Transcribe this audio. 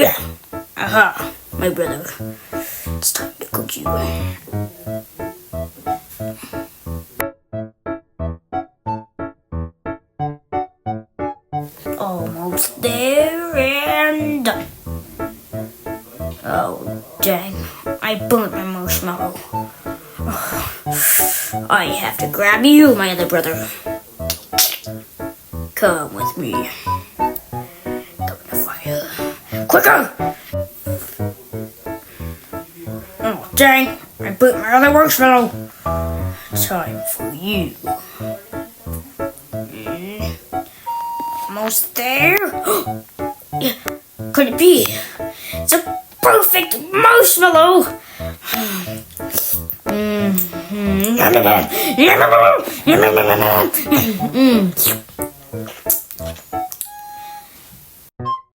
Yeah. Aha, my brother. It's time to cook you. Almost there and done. Oh, dang. I burnt my marshmallow. I have to grab you, my other brother. Come with me. Come to fire. Quicker! Oh, dang. I burnt my other marshmallow. Time for you. Almost there. Yeah, could it be? It's a perfect marshmallow.